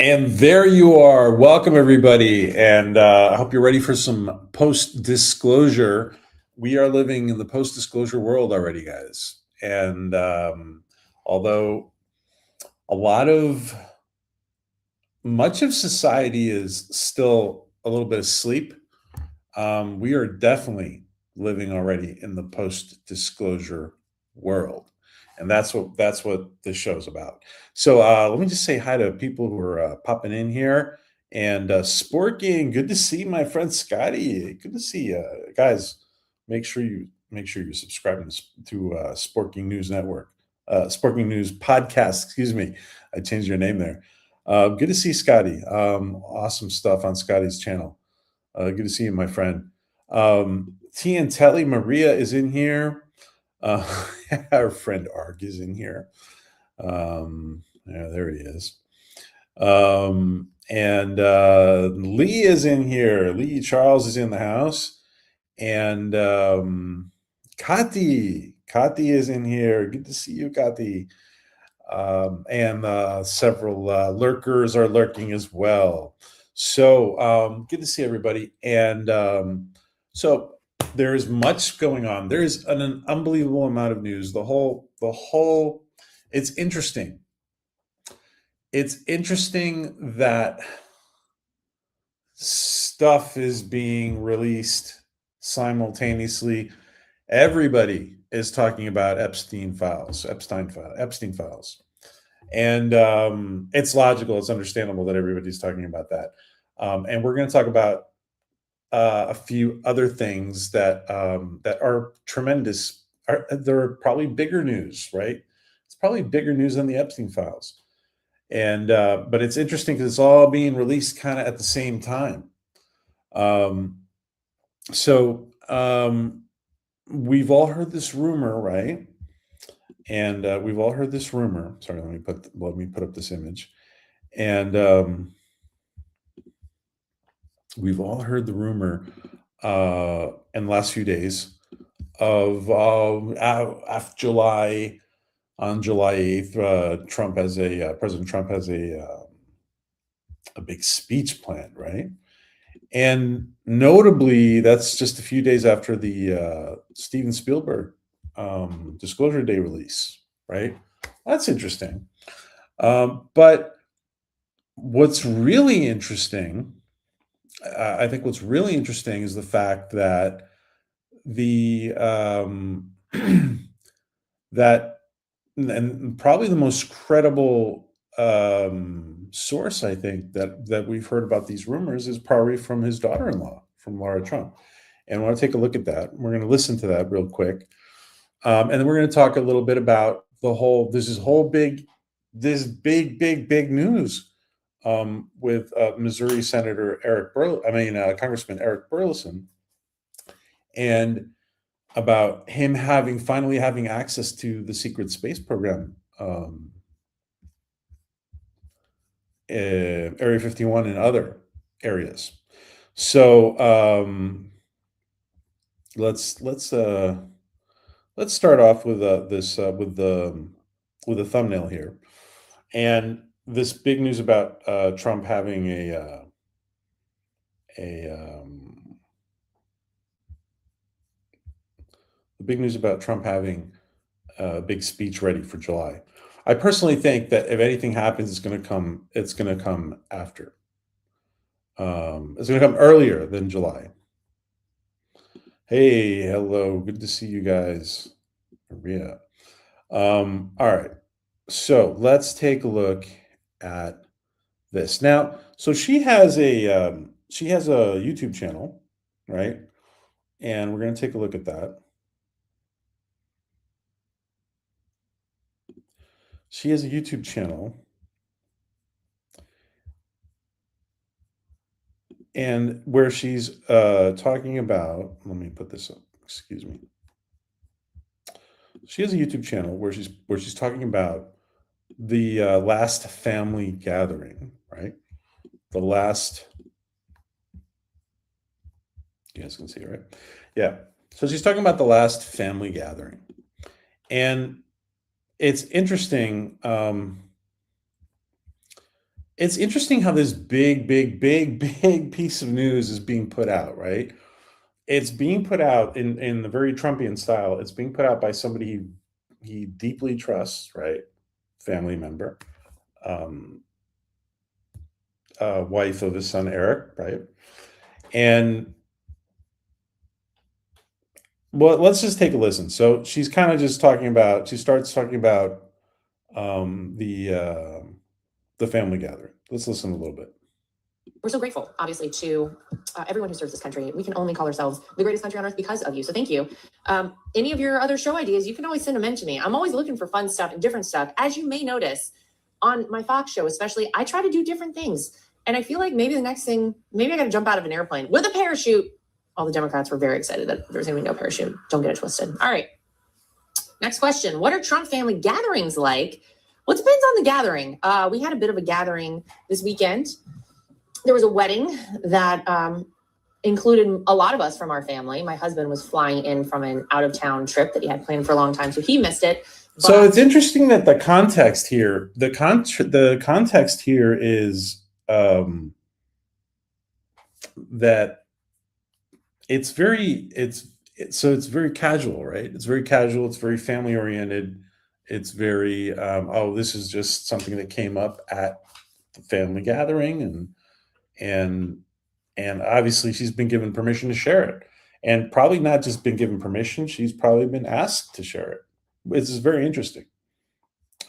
And there you are. Welcome, everybody. And I hope you're ready for some post disclosure. We are living in the post disclosure world already, guys. And although a lot of much of society is still a little bit asleep, we are definitely living already in the post disclosure world. And that's what this show's about. So let me just say hi to people who are popping in here. And Sport Gang, good to see my friend Scotty. Good to see you guys. Make sure you're subscribing to Sport Gang News Network, Sport Gang News Podcast. Excuse me, I changed your name there. Good to see Scotty. Awesome stuff on Scotty's channel. Good to see you, my friend. T and Telly Maria is in here. Our friend Arg is in here. Yeah, there he is. And Lee is in here. Lee Charles is in the house. And Kati is in here. Good to see you, Kati. And several lurkers are lurking as well. So good to see everybody. And so there's much going on. There's an unbelievable amount of news. It's interesting. It's interesting that stuff is being released simultaneously. Everybody is talking about Epstein files. And it's logical, it's understandable that everybody's talking about that. And we're going to talk about a few other things that are tremendous. They're probably bigger news, right? It's probably bigger news than the Epstein files. And but it's interesting because it's all being released kind of at the same time. Um, so we've all heard this rumor, right? And we've all heard this rumor. Sorry, let me put up this image. And we've all heard the rumor in the last few days of after July on July 8th, President Trump has a big speech planned, right? And notably, that's just a few days after the Steven Spielberg Disclosure Day release, right? That's interesting. But what's really interesting, I think what's really interesting is the fact that the that and probably the most credible source I think that we've heard about these rumors is probably from his daughter-in-law, from Laura Trump. And I want to take a look at that. We're going to listen to that real quick, and then we're going to talk a little bit about this big news with Missouri Senator Congressman Eric Burlison, and about him finally having access to the secret space program, Area 51 and other areas. So let's start off with with the thumbnail here, and this big news about Trump having the big news about Trump having a big speech ready for July. I personally think that if anything happens, it's going to come. It's going to come after. It's going to come earlier than July. Hey, hello, good to see you guys. Maria. All right, so let's take a look at this now. So she has a YouTube channel, right? And we're going to take a look at that. She has a YouTube channel, and where she's talking about, let me put this up, excuse me. She has a YouTube channel where she's talking about the last family gathering, right? The last, you guys can see it, right? Yeah. So she's talking about the last family gathering. And it's interesting. it's interesting how this big piece of news is being put out, right? It's being put out in the very Trumpian style. It's being put out by somebody he deeply trusts, right? Family member, um, wife of his son Eric, right? And well, let's just take a listen. So she's kind of just talking about. She starts talking about um, the uh, the family gathering. Let's listen a little bit. We're so grateful, obviously, to everyone who serves this country. We can only call ourselves the greatest country on earth because of you. So thank you. Any of your other show ideas, you can always send them in to me. I'm always looking for fun stuff and different stuff. As you may notice on my Fox show, especially, I try to do different things. And I feel like maybe the next thing, maybe I got to jump out of an airplane with a parachute. All the Democrats were very excited that there's going to be no parachute. Don't get it twisted. All right. Next question. What are Trump family gatherings like? Well, it depends on the gathering. We had a bit of a gathering this weekend. There was a wedding that included a lot of us from our family. My husband was flying in from an out-of-town trip that he had planned for a long time, so he missed it. But so it's interesting that the context here, the context here is that it's very casual, right? It's very casual. It's very family oriented. It's very this is just something that came up at the family gathering, and obviously she's been given permission to share it, and probably not just been given permission. She's probably been asked to share it. This is very interesting.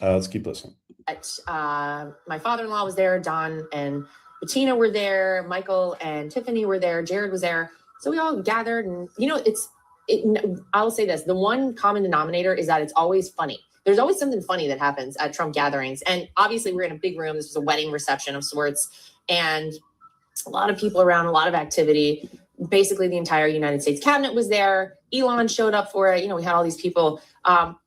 Let's keep listening. My father-in-law was there. Don and Bettina were there. Michael and Tiffany were there. Jared was there. So we all gathered, and I'll say this: the one common denominator is that it's always funny. There's always something funny that happens at Trump gatherings, and obviously we're in a big room. This was a wedding reception of sorts, and a lot of people around, a lot of activity. Basically, the entire United States cabinet was there. Elon showed up for it. We had all these people.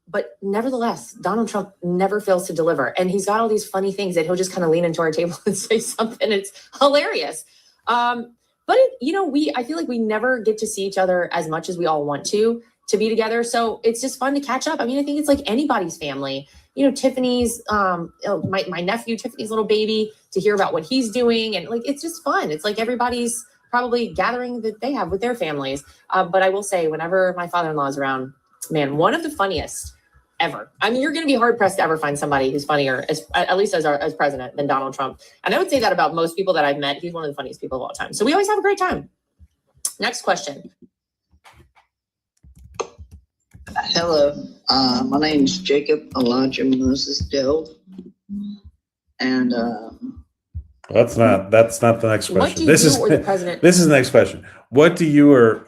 But nevertheless, Donald Trump never fails to deliver. And he's got all these funny things that he'll just kind of lean into our table and say something. It's hilarious. But I feel like we never get to see each other as much as we all want to be together. So it's just fun to catch up. I mean, I think it's like anybody's family. Tiffany's, my nephew, Tiffany's little baby, to hear about what he's doing. And it's just fun. It's like everybody's probably gathering that they have with their families. But I will say, whenever my father-in-law is around, man, one of the funniest ever. I mean, you're going to be hard pressed to ever find somebody who's funnier, at least as president, than Donald Trump. And I would say that about most people that I've met. He's one of the funniest people of all time. So we always have a great time. Next question. Hello, my name's Jacob Elijah Moses Dell, and that's not the next question. This is the next question. What do you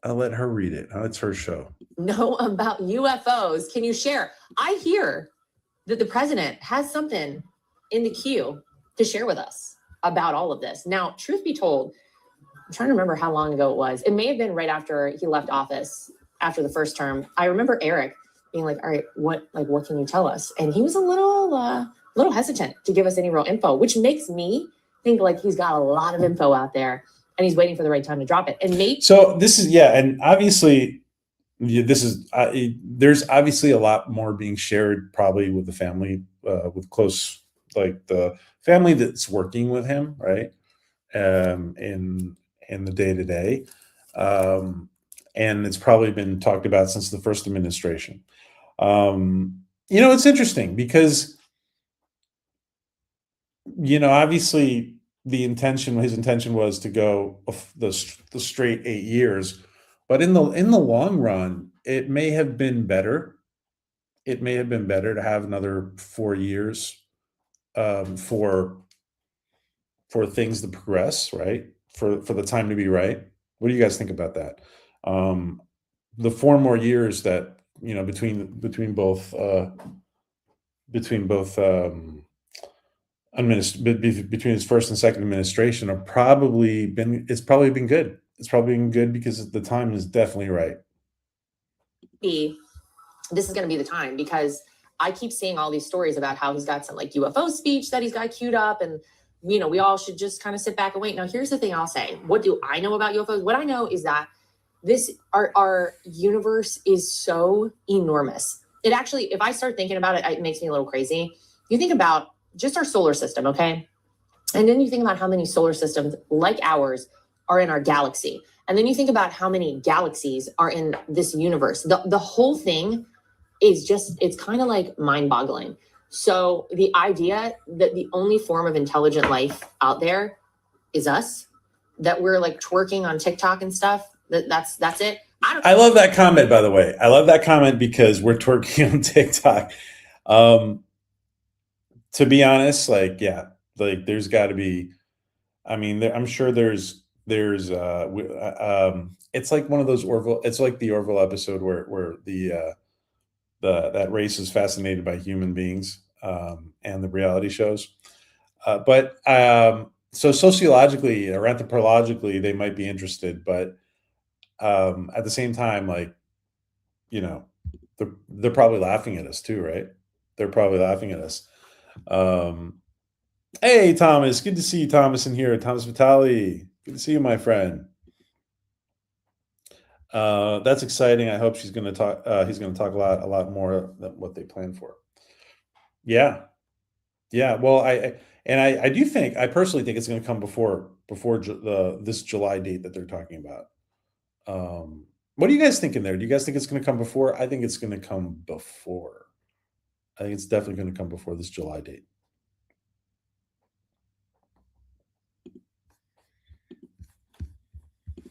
I'll let her read it. It's her show. Know about UFOs? Can you share? I hear that the president has something in the queue to share with us about all of this. Now, truth be told, I'm trying to remember how long ago it was. It may have been right after he left office, after the first term. I remember Eric being like, all right, what can you tell us? And he was a little hesitant to give us any real info, which makes me think like he's got a lot of info out there and he's waiting for the right time to drop it. And maybe so this is, and obviously this is there's obviously a lot more being shared probably with the family, with close, like the family that's working with him, right? In the day-to-day. And it's probably been talked about since the first administration. It's interesting because, obviously his intention was to go the straight 8 years, but in the long run, it may have been better. It may have been better to have another 4 years for things to progress, right? For the time to be right. What do you guys think about that? The 4 more years that between both between his first and second administration it's probably been good. It's probably been good because the time is definitely right. This is going to be the time, because I keep seeing all these stories about how he's got some UFO speech that he's got queued up, and we all should just kind of sit back and wait. Now, here's the thing I'll say. What do I know about UFOs? What I know is that our universe is so enormous. It actually, if I start thinking about it, it makes me a little crazy. You think about just our solar system, okay? And then you think about how many solar systems like ours are in our galaxy. And then you think about how many galaxies are in this universe. The whole thing is just, it's kind of like mind-boggling. So the idea that the only form of intelligent life out there is us, that we're like twerking on TikTok and stuff, that's it. I love that comment, by the way. I love that comment because we're twerking on TikTok. To be honest, like, yeah, like there's got to be, I mean, I'm sure there's it's like one of those Orville, it's like the Orville episode where that race is fascinated by human beings, and the reality shows. So sociologically or anthropologically, they might be interested, but at the same time, like, you know, they're probably laughing at us too, right? They're probably laughing at us. Hey, Thomas, good to see you, Thomas, in here. Thomas Vitale, good to see you, my friend. That's exciting. I hope she's going to talk. He's going to talk a lot more than what they planned for. Yeah. Well, I do think, I personally think it's going to come before this July date that they're talking about. What are you guys thinking there? Do you guys think it's going to come before? I think it's going to come before. I think it's definitely going to come before this July date.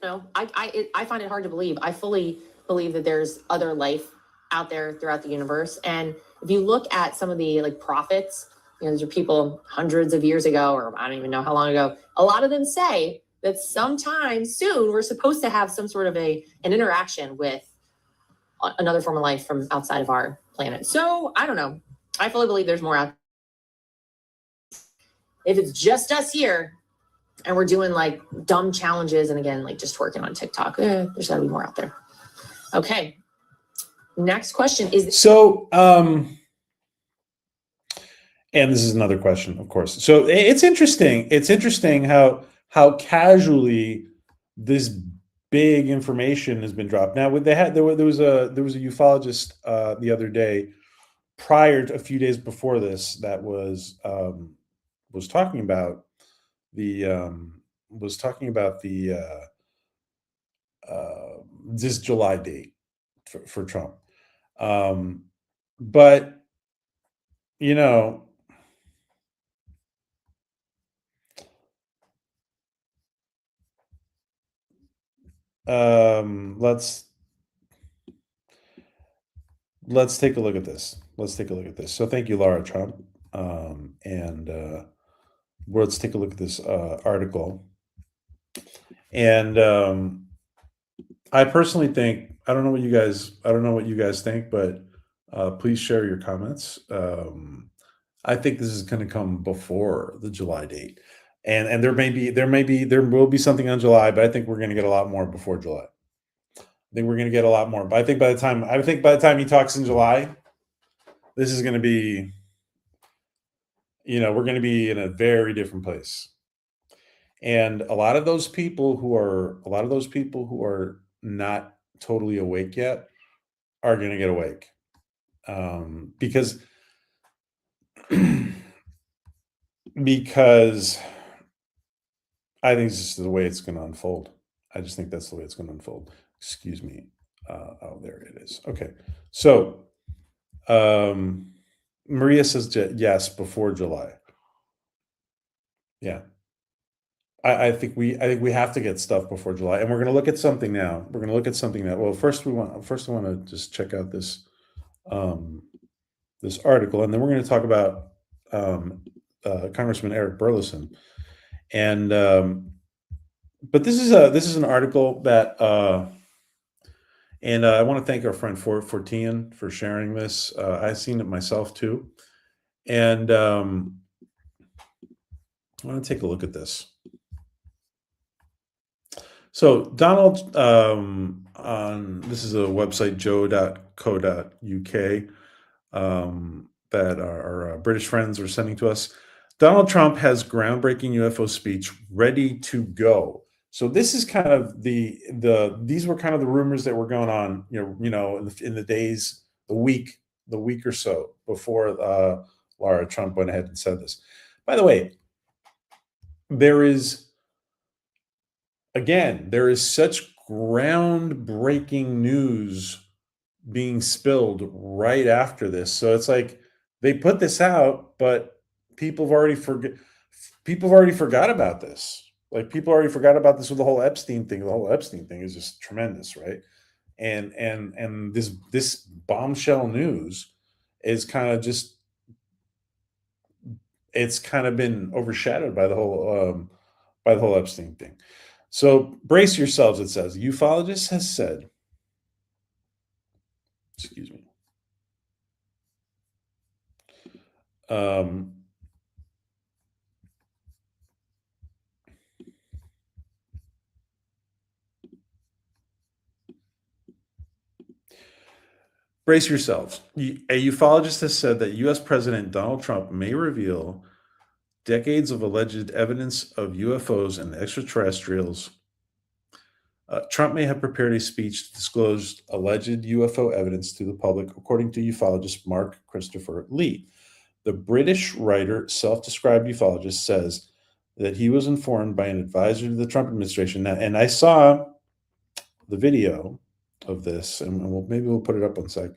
No, I find it hard to believe. I fully believe that there's other life out there throughout the universe. And if you look at some of the like prophets, these are people hundreds of years ago, or I don't even know how long ago, a lot of them say that sometime soon we're supposed to have some sort of an interaction with another form of life from outside of our planet. So I don't know. I fully believe there's more out there. If it's just us here and we're doing like dumb challenges and again, like just working on TikTok, there's gotta be more out there. Okay. Next question is. So, and this is another question, of course. So it's interesting. It's interesting how casually this big information has been dropped. Now, there was a ufologist the other day, a few days before this, that was talking about this July date for Trump. But you know, let's take a look at this. So thank you, Laura Trump. And let's take a look at this article. And I personally think, I don't know what you guys think, but please share your comments. I think this is going to come before the July date. And there will be something on July, but I think we're going to get a lot more before July. I think we're going to get a lot more. But I think by the time he talks in July, this is going to be, we're going to be in a very different place. And a lot of those people who are not totally awake yet are going to get awake. Because I think this is the way it's going to unfold. I just think that's the way it's going to unfold. Excuse me. Oh, there it is. Okay. So, Maria says yes, before July. Yeah. I think we have to get stuff before July, and we're going to look at something now. Well, first I want to just check out this this article, and then we're going to talk about Congressman Eric Burlison. And but this is an article that and I want to thank our friend Fortian for sharing this. I've seen it myself too, and I want to take a look at this. So Donald, this is a website, joe.co.uk, that our British friends are sending to us. Donald Trump has groundbreaking UFO speech ready to go. So this is kind of these were kind of the rumors that were going on, in the days, the week or so before Laura Trump went ahead and said this. By the way, there is such groundbreaking news being spilled right after this. So it's like they put this out, but people have already forgot about this. Like people already forgot about this with the whole Epstein thing. The whole Epstein thing is just tremendous, right? And this bombshell news is kind of just, it's kind of been overshadowed by the whole Epstein thing. So brace yourselves, it says. Ufologist has said, excuse me. Brace yourselves. A ufologist has said that U.S. President Donald Trump may reveal decades of alleged evidence of UFOs and extraterrestrials. Trump may have prepared a speech to disclose alleged UFO evidence to the public, according to ufologist Mark Christopher Lee. The British writer, self-described ufologist, says that he was informed by an advisor to the Trump administration. Now, and I saw the video of this, and maybe we'll put it up one sec.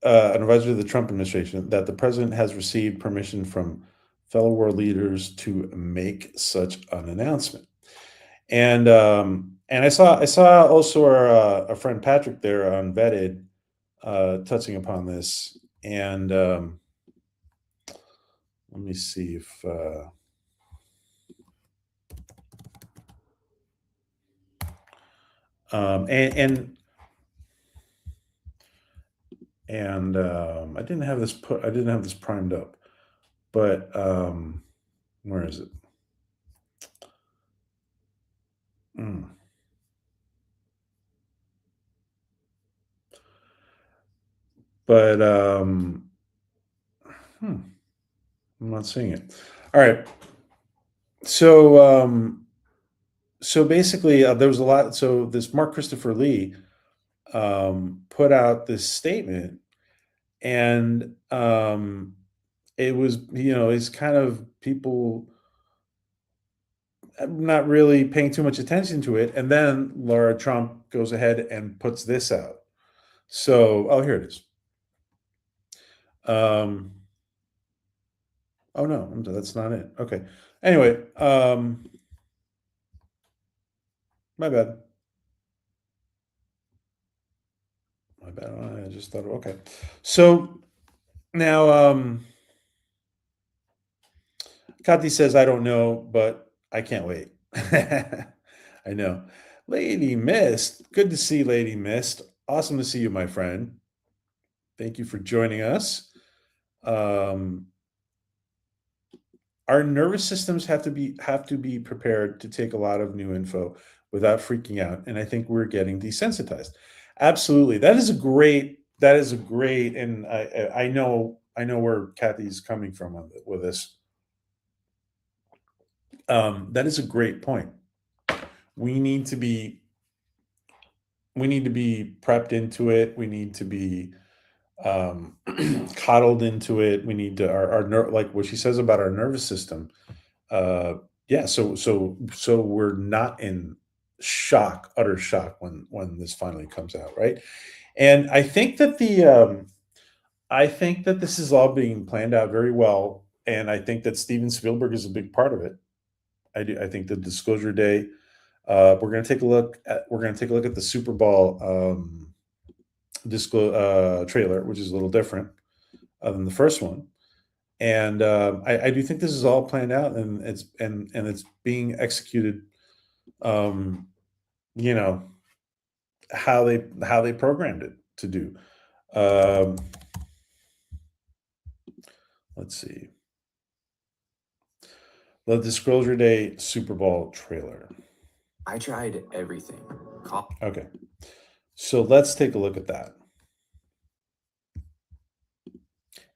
An advisor to the Trump administration, that the president has received permission from fellow world leaders to make such an announcement. And I saw also our friend Patrick there on Vetted touching upon this. And let me see if I didn't have this primed up, but where is it? But I'm not seeing it. All right. So basically, there was a lot. So this Mark Christopher Lee put out this statement, and it was, it's kind of people not really paying too much attention to it. And then Laura Trump goes ahead and puts this out. So, here it is. Oh no, that's not it. Okay. Anyway, my bad. I just thought, okay. So now, Kathy says, I don't know, but I can't wait. I know. Lady Mist, good to see Lady Mist. Awesome to see you, my friend. Thank you for joining us. Our nervous systems have to be prepared to take a lot of new info without freaking out, and I think we're getting desensitized. Absolutely, that is a great, and I know where Kathy's coming from with this. That is a great point. We need to be prepped into it. We need to be coddled into it. We need to our like what she says about our nervous system. Yeah. So we're not in utter shock when this finally comes out, right? And I think that this is all being planned out very well, and I think that Steven Spielberg is a big part of it. I think the Disclosure Day. We're going to take a look at the Super Bowl trailer, which is a little different than the first one. And I do think this is all planned out, and it's being executed. How they programmed it to do. Let's see. The Disclosure Day Super Bowl trailer. I tried everything. Okay. So let's take a look at that.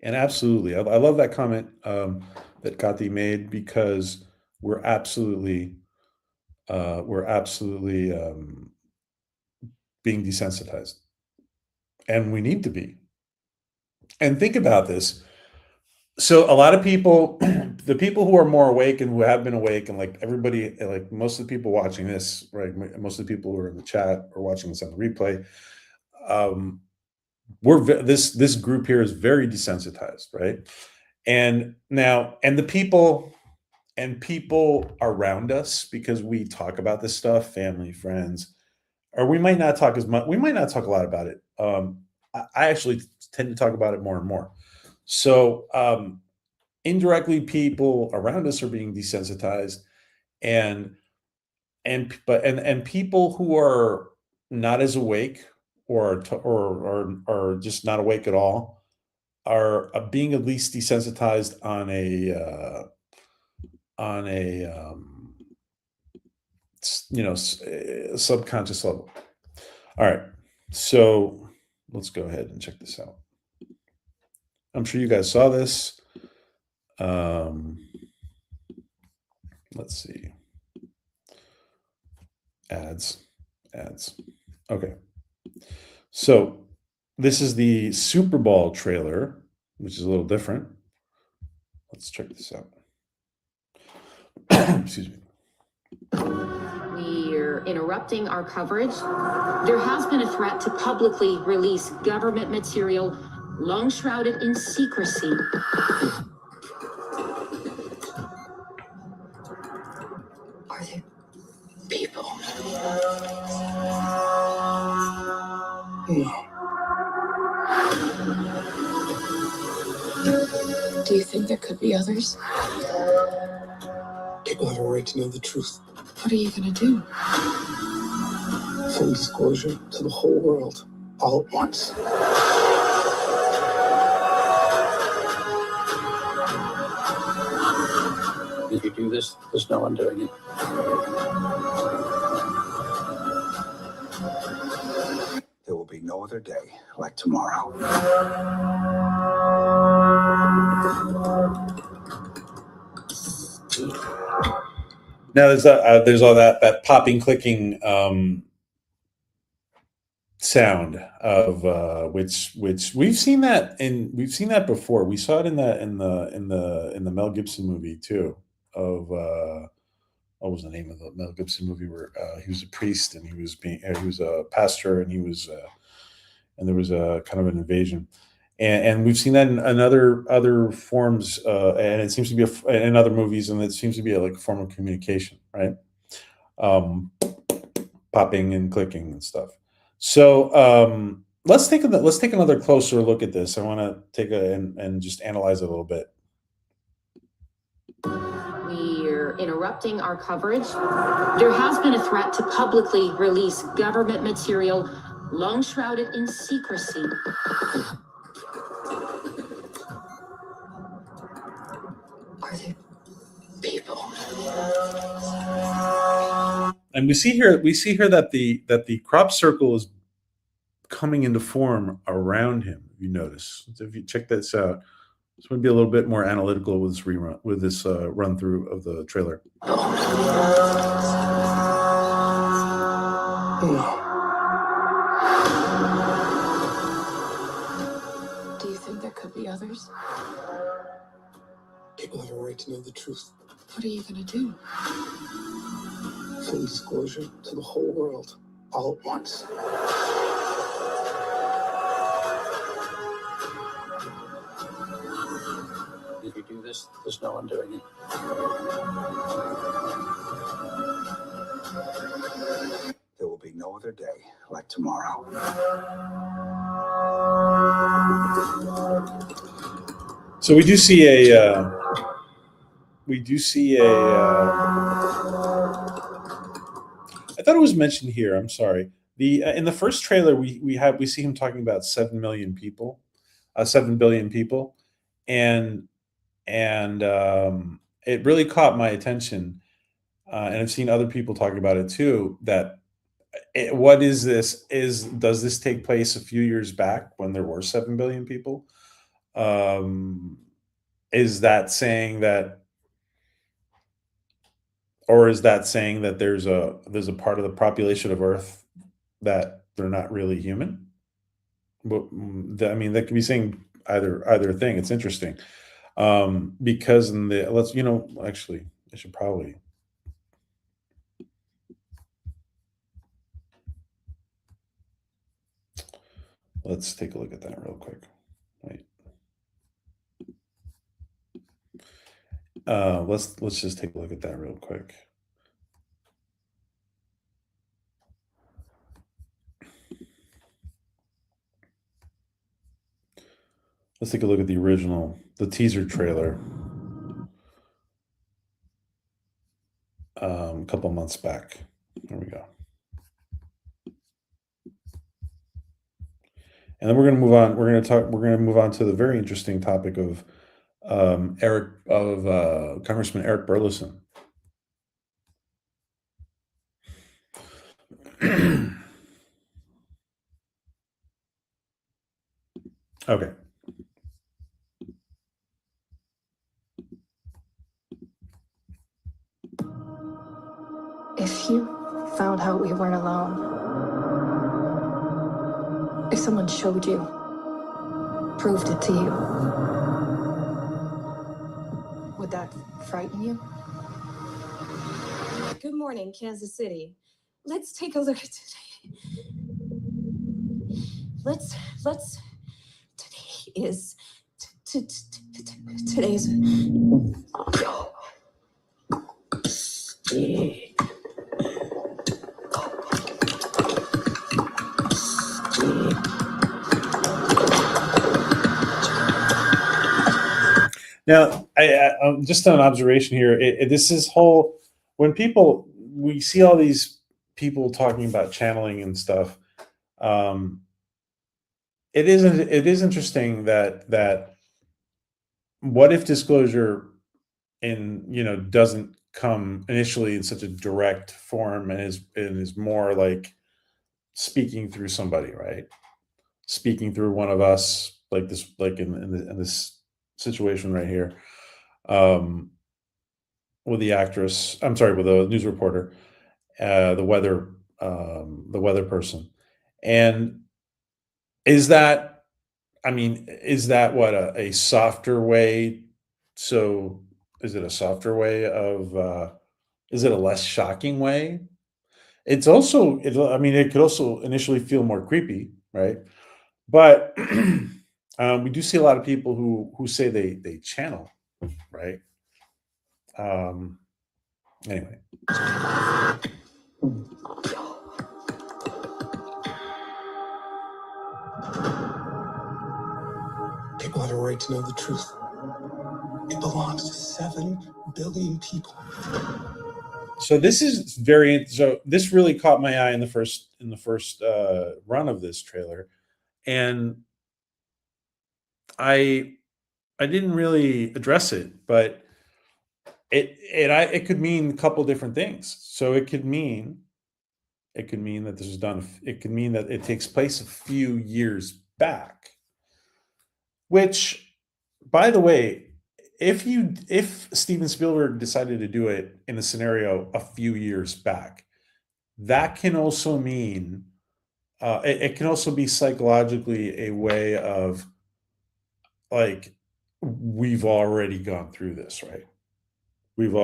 And absolutely, I love that comment that Kathy made, because we're absolutely being desensitized, and we need to be. And think about this. So a lot of people, the people who are more awake and who have been awake, and like everybody, like most of the people watching this, right? Most of the people who are in the chat or watching this on the replay, um, this group here is very desensitized, right? And now, and people around us, because we talk about this stuff, family, friends, or we might not talk as much. We might not talk a lot about it. I actually tend to talk about it more and more. So indirectly, people around us are being desensitized, and people who are not as awake or just not awake at all are being at least desensitized on a subconscious level. All right, so let's go ahead and check this out. I'm sure you guys saw this. Let's see. Ads. Okay. So this is the Super Bowl trailer, which is a little different. Let's check this out. Excuse me. We're interrupting our coverage. There has been a threat to publicly release government material long shrouded in secrecy. Are there people? Do you think there could be others? People have a right to know the truth. What are you gonna do? Full disclosure to the whole world, all at once. If you do this, there's no undoing it. There will be no other day like tomorrow. Now there's all that popping, clicking sound of which we've seen that before. We saw it in the Mel Gibson movie too. Of what was the name of the Mel Gibson movie where he was a priest and he was a pastor and and there was a kind of an invasion. And we've seen that in other forms, and it seems to be in other movies, and it seems to be like a form of communication, right? Popping and clicking and stuff. So let's take another closer look at this. I want to take and just analyze it a little bit. We're interrupting our coverage. There has been a threat to publicly release government material long shrouded in secrecy. Are there people? And we see here that the crop circle is coming into form around him. You notice. So if you check this out, this would be a little bit more analytical with this run through of the trailer. Do you think there could be others? People have a right to know the truth. What are you gonna do? Full disclosure to the whole world, all at once. If you do this, there's no undoing it. There will be no other day like tomorrow. So we do see a. I thought it was mentioned here. I'm sorry. In the first trailer, we see him talking about 7 billion people, and it really caught my attention. And I've seen other people talking about it too. What is this? Does this take place a few years back when there were 7 billion people? Is that saying that, or is that saying that there's a part of the population of Earth that they're not really human? But I mean, that could be saying either thing. It's interesting. Because in the actually I should probably let's take a look at that real quick. Wait. Let's just take a look at that real quick. Let's take a look at the teaser trailer. A couple months back. There we go. And then we're going to move on. We're going to move on to the very interesting topic of Congressman Eric Burleson. Okay. If you found out we weren't alone, if someone showed you, proved it to you, would that frighten you? Good morning, Kansas City. Let's take a look at today. Today's. Now, just an observation here. This is whole when we see all these people talking about channeling and stuff. It is interesting that what if disclosure doesn't come initially in such a direct form and is more like speaking through somebody, right? Speaking through one of us, like this, like in this situation right here, with the actress. I'm sorry, with the news reporter, the weather person, and is that what a softer way? So is it a softer way of? Is it a less shocking way? It's also, it could also initially feel more creepy, right? But we do see a lot of people who say they channel, right? Anyway. People have a right to know the truth. It belongs to 7 billion people. So this really caught my eye in the first run of this trailer, and I didn't really address it, but it could mean a couple different things. So it could mean that this was done. It could mean that it takes place a few years back, which, by the way, if Steven Spielberg decided to do it in a scenario a few years back, that can also mean it can also be psychologically a way of, like, we've already gone through this, right? We've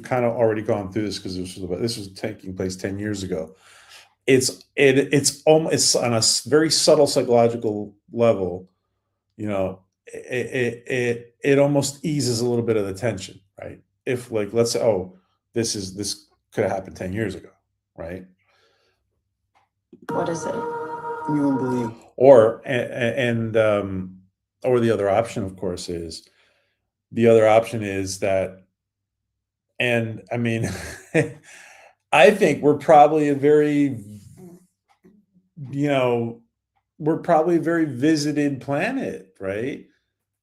kind of already gone through this because this was taking place 10 years ago. It's almost on a very subtle psychological level, it almost eases a little bit of the tension, right? If, like, let's say, this could have happened 10 years ago, right? What is it? You won't believe. Or the other option, of course, is that, and I mean, I think we're probably a very visited planet, right?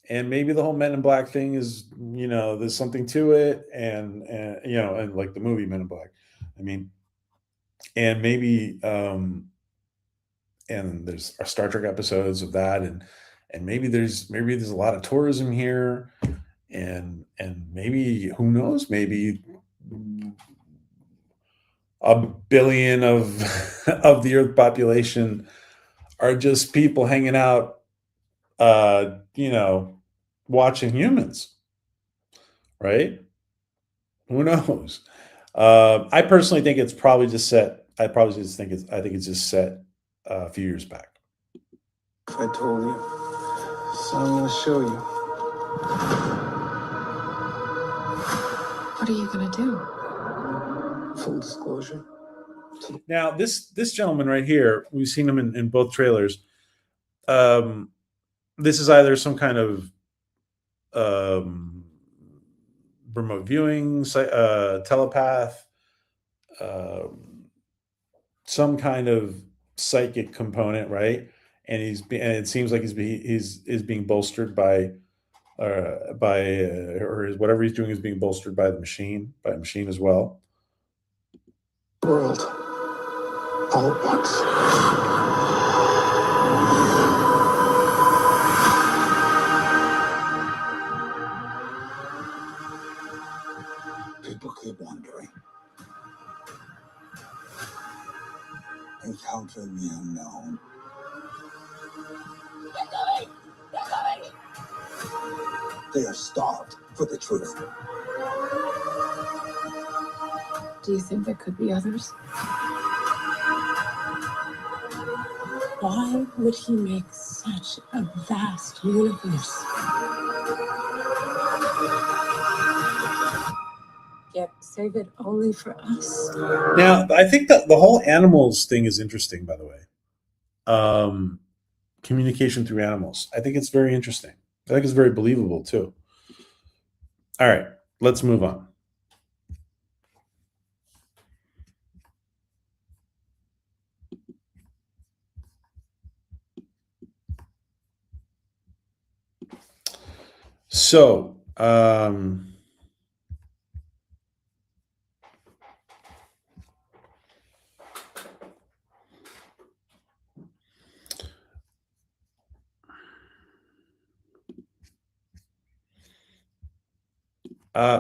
And maybe the whole Men in Black thing is, there's something to it, and like the movie Men in Black. I mean, and maybe and there's our Star Trek episodes of that, and maybe there's a lot of tourism here, and maybe, who knows, maybe 1 billion of the Earth population are just people hanging out watching humans, right? Who knows? I personally think it's probably just set. I think it's just set a few years back. I told you. So I'm gonna show you. What are you gonna do? Full disclosure. Now, this gentleman right here, we've seen him in both trailers. This is either some kind of remote viewing, telepath, some kind of psychic component, right? And it seems like he's being bolstered by whatever he's doing is being bolstered by a machine as well. World. All at once. People keep wondering. Encountering the unknown. They are starved for the truth. Do you think there could be others? Why would he make such a vast universe? Yet save it only for us. Now, I think that the whole animals thing is interesting, by the way. Communication through animals. I think it's very interesting. I think it's very believable, too. All right, let's move on. So,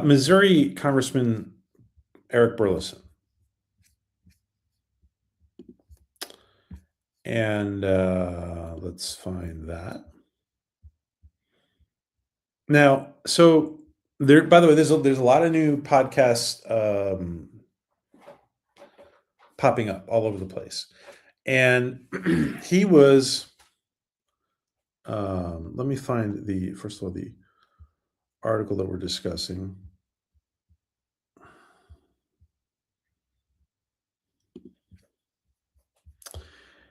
Missouri Congressman Eric Burlison. And let's find that. Now, so there, by the way, there's a lot of new podcasts popping up all over the place. And he was, let me find first of all, the article that we're discussing.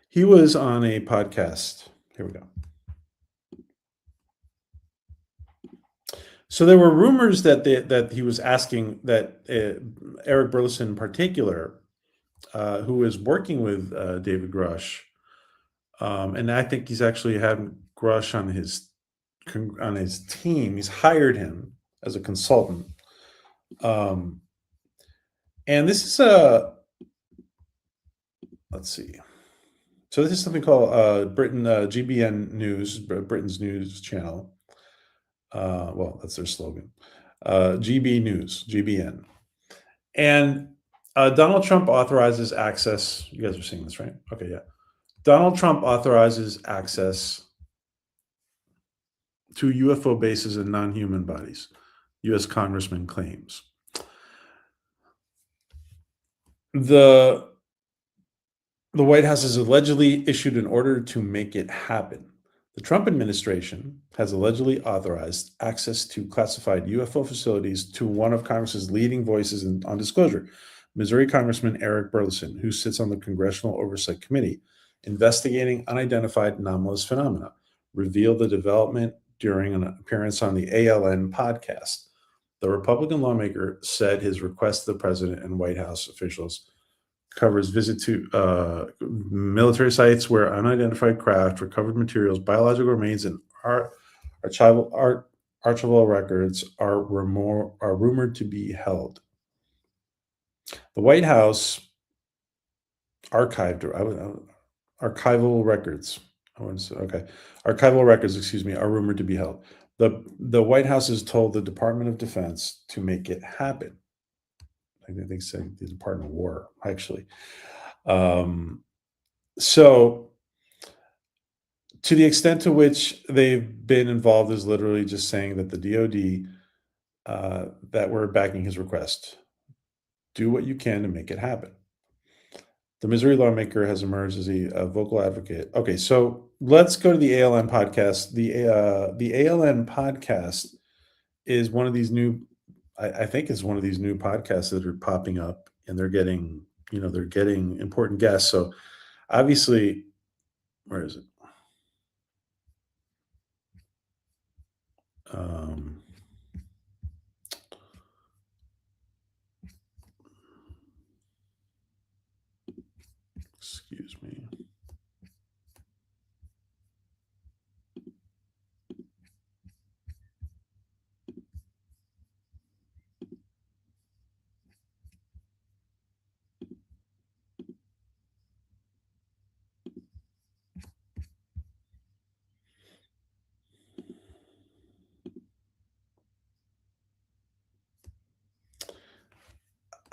He was on a podcast. Here we go. So there were rumors that he was asking that Eric Burlison in particular, who is working with David Grush, and I think he's actually had Grush on his team. He's hired him as a consultant, and this is let's see. So this is something called GBN News, Britain's news channel. Well, that's their slogan. GB News, GBN. And Donald Trump authorizes access. You guys are seeing this, right? Okay, yeah. Donald Trump authorizes access to UFO bases and non-human bodies, U.S. Congressman claims. The White House has allegedly issued an order to make it happen. The Trump administration has allegedly authorized access to classified UFO facilities to one of Congress's leading voices on disclosure, Missouri Congressman Eric Burlison, who sits on the Congressional Oversight Committee investigating unidentified anomalous phenomena, revealed the development during an appearance on the ALN podcast. The Republican lawmaker said his request to the president and White House officials covers visit to military sites where unidentified craft, recovered materials, biological remains, and archival records are rumored to be held. The White House archival records. Archival records, are rumored to be held. The White House has told the Department of Defense to make it happen. I think they said the Department of War, actually. So to the extent to which they've been involved is literally just saying that the DoD that we're backing his request. Do what you can to make it happen. The Missouri lawmaker has emerged as a vocal advocate. Okay, so let's go to the ALN podcast. The ALN podcast is one of these new, I think it's one of these new podcasts that are popping up, and they're getting important guests. So obviously, where is it? Excuse me.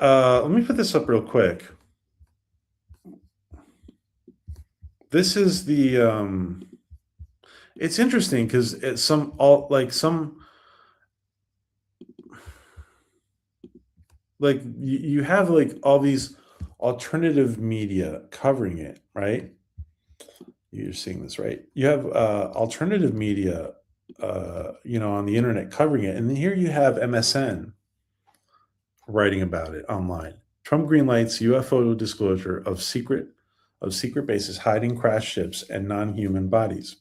Let me put this up real quick. This is the it's interesting because it's you have like all these alternative media covering it, right? You're seeing this, right? You have alternative media on the internet covering it, and then here you have MSN writing about it online. Trump greenlights UFO disclosure of secret bases hiding crash ships and non-human bodies.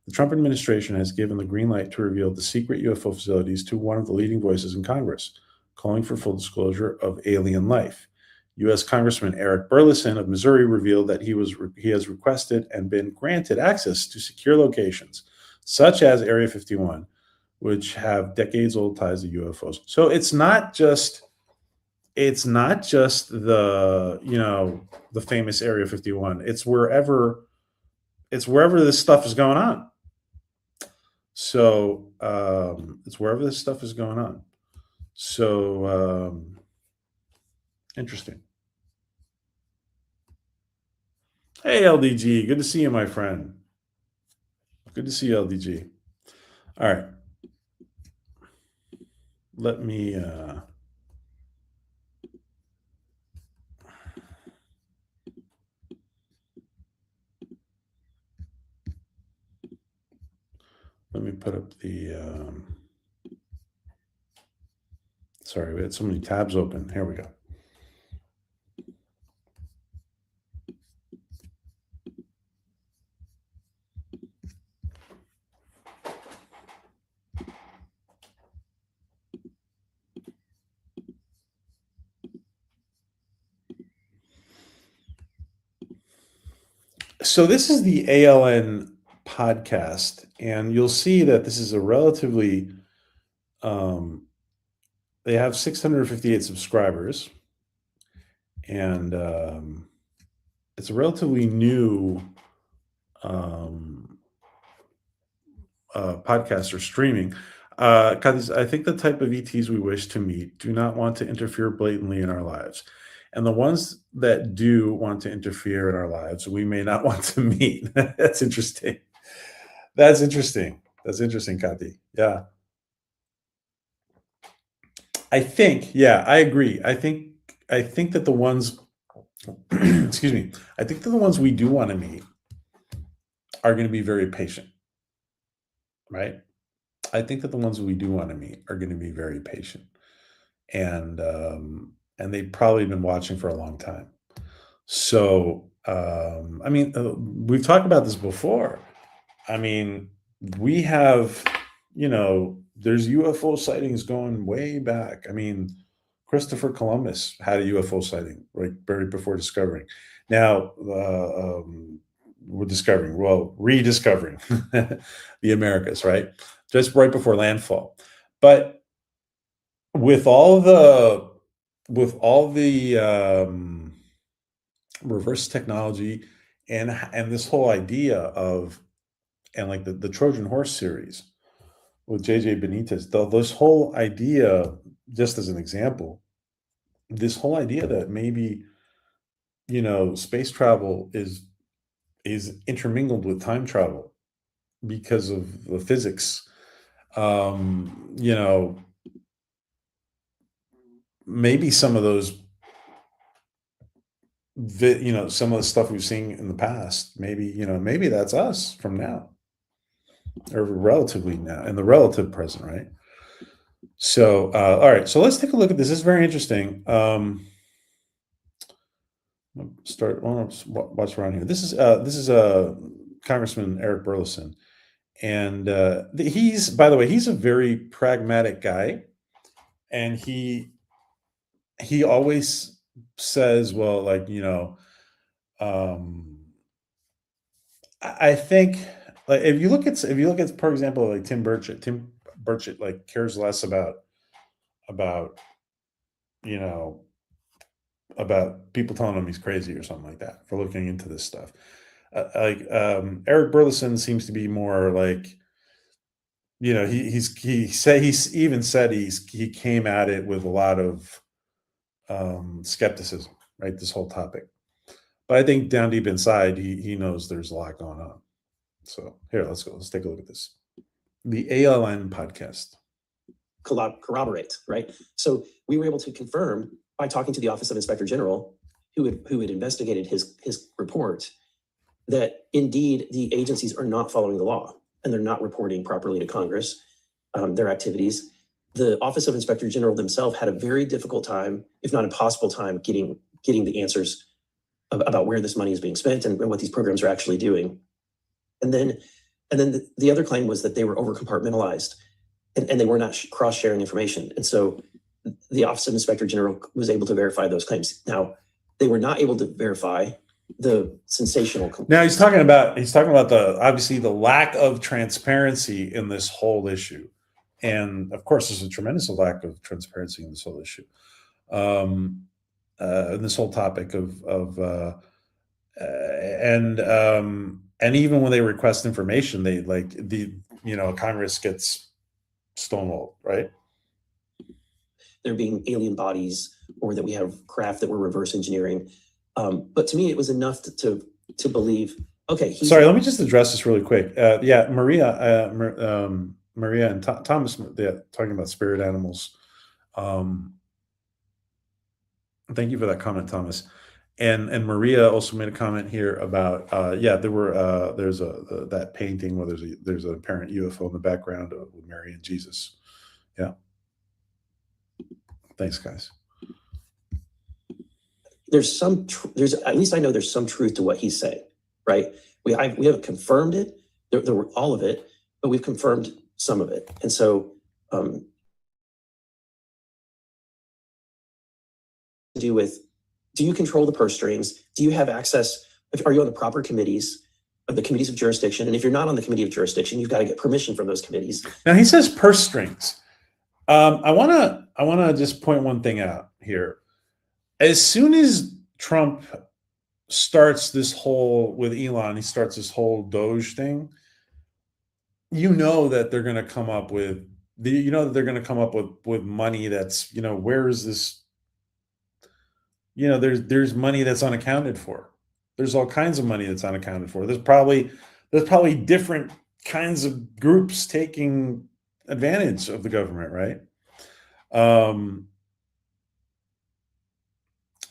The Trump administration has given the green light to reveal the secret UFO facilities to one of the leading voices in Congress, calling for full disclosure of alien life. U.S. Congressman Eric Burlison of Missouri revealed that he has requested and been granted access to secure locations, such as Area 51, which have decades-old ties to UFOs. So it's not just the famous Area 51. It's wherever this stuff is going on. So it's wherever this stuff is going on. So interesting. Hey, LDG, good to see you, my friend. Good to see you, LDG. All right. Let me put up the sorry, we had so many tabs open. Here we go. So this is the ALN podcast, and you'll see that this is a relatively they have 658 subscribers, and it's a relatively new podcast or streaming. I think the type of ETs we wish to meet do not want to interfere blatantly in our lives. And the ones that do want to interfere in our lives, we may not want to meet. That's interesting. That's interesting, Kathy. Yeah. I agree. I think that the ones, excuse me, I think that the ones we do want to meet are going to be very patient, right? I think that the ones we do want to meet are going to be very patient. And they've probably been watching for a long time. So, we've talked about this before. I mean, we have, there's UFO sightings going way back. I mean, Christopher Columbus had a UFO sighting right before discovering. Now, rediscovering the Americas, right? Just right before landfall. But with all the reverse technology and this whole idea of, and like the Trojan Horse series with JJ Benitez, this whole idea, just as an example, this whole idea that maybe space travel is intermingled with time travel, because of the physics. You know, maybe some of those, you know, some of the stuff we've seen in the past, maybe, you know, maybe that's us from now, or relatively now, in the relative present, right? So, all right, so let's take a look at this. This is very interesting. Watch around here. This is Congressman Eric Burleson, and he's, by the way, he's a very pragmatic guy, and he always says, well, like, you know, I think, like, if you look at, for example, like Tim Burchett like cares less about you know, about people telling him he's crazy or something like that for looking into this stuff. Eric Burleson seems to be more like, you know, he even said he came at it with a lot of skepticism, right? This whole topic. But I think down deep inside, he knows there's a lot going on. So here, let's go. Let's take a look at this. The ALN podcast corroborate, right? So we were able to confirm by talking to the Office of Inspector General, who had investigated his report, that indeed the agencies are not following the law and they're not reporting properly to Congress their activities. The Office of Inspector General themselves had a very difficult time, if not impossible time, getting the answers about where this money is being spent and what these programs are actually doing. And then the other claim was that they were over compartmentalized and they were not cross-sharing information. And so the Office of Inspector General was able to verify those claims. Now, they were not able to verify the sensational. Now he's talking about the, obviously, the lack of transparency in this whole issue. And of course, there's a tremendous lack of transparency in this whole issue. In this whole topic and even when they request information, they Congress gets stonewalled, right? There being alien bodies, or that we have craft that we're reverse engineering. But to me, it was enough to believe, okay. Sorry, let me just address this really quick. Maria and Thomas, they're talking about spirit animals. Thank you for that comment, Thomas. And Maria also made a comment here about there's that painting where there's an apparent UFO in the background of Mary and Jesus. Yeah. Thanks, guys. There's at least I know there's some truth to what he's saying, right? We haven't confirmed it, there were all of it, but we've confirmed some of it. And so to do with, do you control the purse strings? Do you have access? Are you on the proper committees, the committees of jurisdiction? And if you're not on the committee of jurisdiction, you've got to get permission from those committees. Now he says purse strings. I want to just point one thing out here. As soon as Trump starts this whole, with Elon, he starts this whole Doge thing, you know that they're going to come up with money that's, where is this? There's money that's unaccounted for. There's all kinds of money that's unaccounted for. There's probably different kinds of groups taking advantage of the government, right?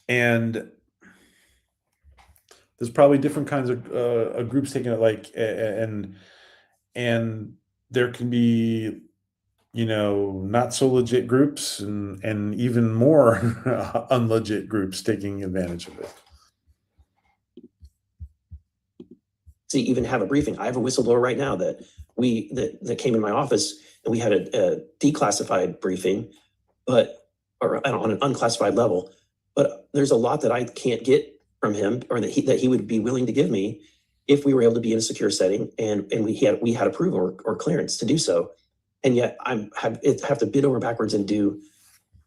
And there's probably different kinds of groups taking it, and there can be, not so legit groups and even more unlegit groups taking advantage of it. To even have a briefing. I have a whistleblower right now that came in my office, and we had a declassified briefing, on an unclassified level. But there's a lot that I can't get from him, or that he would be willing to give me if we were able to be in a secure setting and we had approval or clearance to do so. And yet I have to bid over backwards and do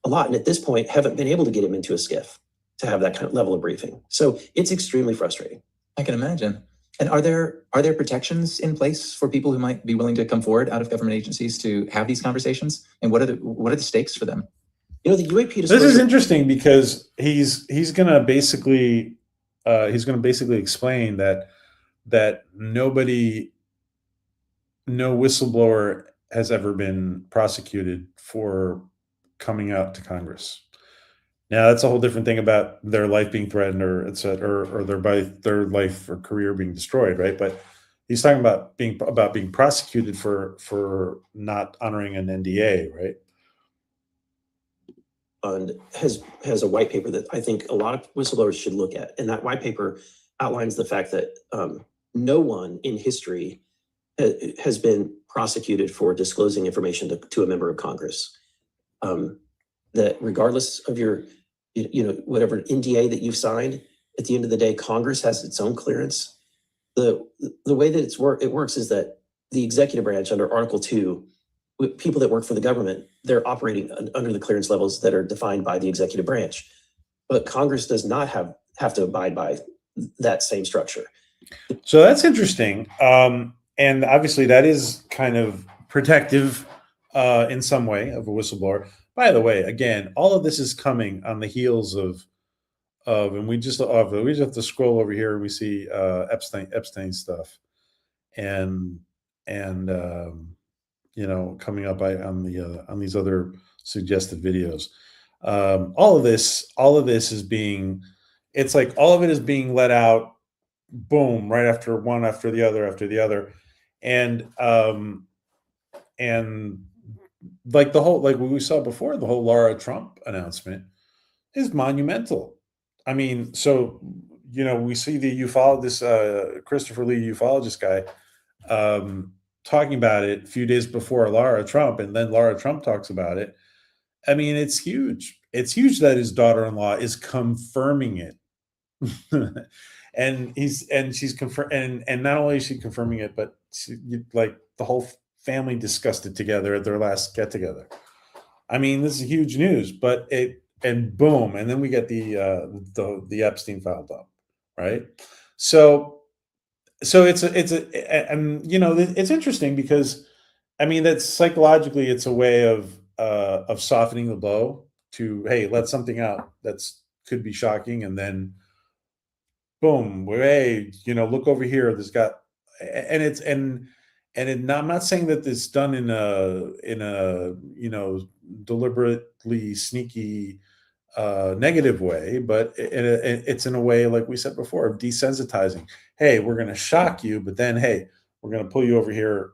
a lot. And at this point, haven't been able to get him into a SCIF to have that kind of level of briefing. So it's extremely frustrating. I can imagine. And are there protections in place for people who might be willing to come forward out of government agencies to have these conversations? And what are the stakes for them? The UAP disclosure. This is interesting because he's going to basically explain that nobody no whistleblower has ever been prosecuted for coming out to Congress. Now that's a whole different thing about their life being threatened or et cetera, or their life or career being destroyed, right? But he's talking about being prosecuted for not honoring an NDA, right? And has a white paper that I think a lot of whistleblowers should look at. And that white paper outlines the fact that no one in history has been prosecuted for disclosing information to a member of Congress. That regardless of your, whatever NDA that you've signed, at the end of the day, Congress has its own clearance. The way that it works is that the executive branch under Article 2, people that work for the government, they're operating under the clearance levels that are defined by the executive branch. But Congress does not have to abide by that same structure. So that's interesting. And obviously that is kind of protective in some way of a whistleblower. By the way, again, all of this is coming on the heels of and we just have to scroll over here and we see Epstein stuff and coming up on these other suggested videos. All of this is being, it's like all of it is being let out, boom, right after one after the other. And like the whole, like what we saw before, the whole Lara Trump announcement is monumental. I mean, so, we see this Christopher Lee ufologist guy talking about it a few days before Lara Trump, and then Lara Trump talks about it. I mean, it's huge. It's huge that his daughter-in-law is confirming it. and she's confirming, and not only is she confirming it, but like the whole family discussed it together at their last get together. I mean, this is huge news, and boom, and then we get the Epstein file dump, right? So it's interesting because, I mean, that's psychologically it's a way of softening the blow to, hey, let something out could be shocking, and then boom, hey, look over here. I'm not saying that it's done in a deliberately sneaky negative way, but it's in a way, like we said before, of desensitizing. Hey, we're going to shock you, but then, hey, we're going to pull you over here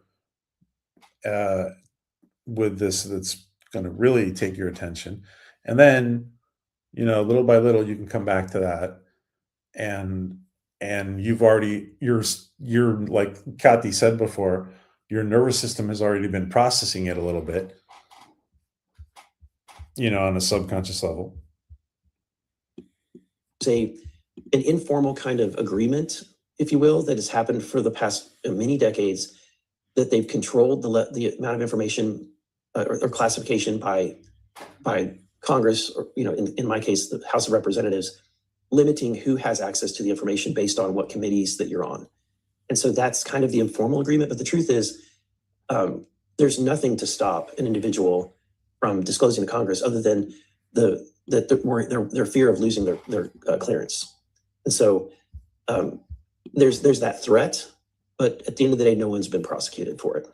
with this that's going to really take your attention. And then, little by little, you can come back to that. And you're like Kathy said before, your nervous system has already been processing it a little bit, on a subconscious level. It's an informal kind of agreement, if you will, that has happened for the past many decades, that they've controlled the amount of information or classification by Congress, or, in my case, the House of Representatives, limiting who has access to the information based on what committees that you're on. And so that's kind of the informal agreement. But the truth is, there's nothing to stop an individual from disclosing to Congress other than their fear of losing their clearance. And so there's that threat, but at the end of the day, no one's been prosecuted for it.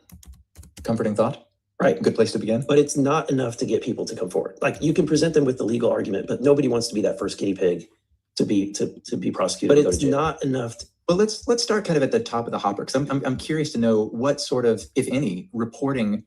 Comforting thought. Right. Good place to begin. But it's not enough to get people to come forward. Like, you can present them with the legal argument, but nobody wants to be that first guinea pig to be prosecuted. But it's not enough. Well, let's start kind of at the top of the hopper, because I'm curious to know what sort of, if any, reporting